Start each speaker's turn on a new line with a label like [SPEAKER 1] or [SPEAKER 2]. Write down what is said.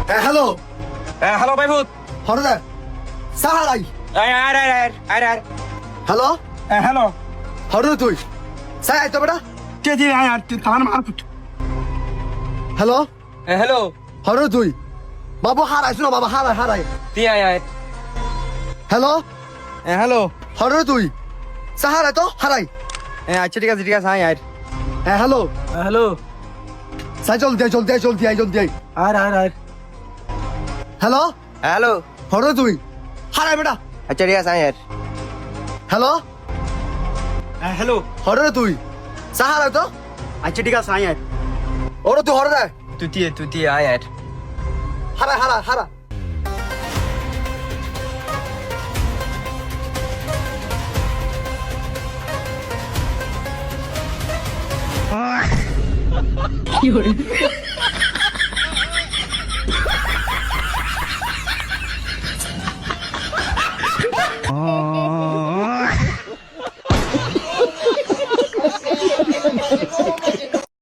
[SPEAKER 1] Hello
[SPEAKER 2] hello ভাইভূত।
[SPEAKER 1] হরদা সাহারাই
[SPEAKER 2] আয়
[SPEAKER 1] হ্যালো
[SPEAKER 2] হ্যালো
[SPEAKER 1] হরদা তুই সাই আইতো বেটা
[SPEAKER 2] কে জি আয় আর তার মারপুট।
[SPEAKER 1] হ্যালো
[SPEAKER 2] হ্যালো
[SPEAKER 1] হরদা তুই বাবু হারাইছ না বাবা হারাই
[SPEAKER 2] তুই আয়
[SPEAKER 1] হ্যালো
[SPEAKER 2] হ্যালো
[SPEAKER 1] হরদা তুই সাহারাই তো হারাই
[SPEAKER 2] আচ্ছা ঠিক আছে আয়
[SPEAKER 1] হ্যালো
[SPEAKER 2] হ্যালো
[SPEAKER 1] সাই জলদি আই
[SPEAKER 2] আর
[SPEAKER 1] হ্যালো
[SPEAKER 2] হ্যালো
[SPEAKER 1] হরদা তুই হারাই বেটা
[SPEAKER 2] আচ্ছা ঠিক আছে আয়
[SPEAKER 1] হ্যালো
[SPEAKER 2] হ্যালো
[SPEAKER 1] হরদা তুই সাহারাই তো
[SPEAKER 2] আচ্ছা ঠিক আছে আয়
[SPEAKER 1] ওরা তুই হরদা
[SPEAKER 2] তুই আয়
[SPEAKER 1] হারা
[SPEAKER 3] কি hore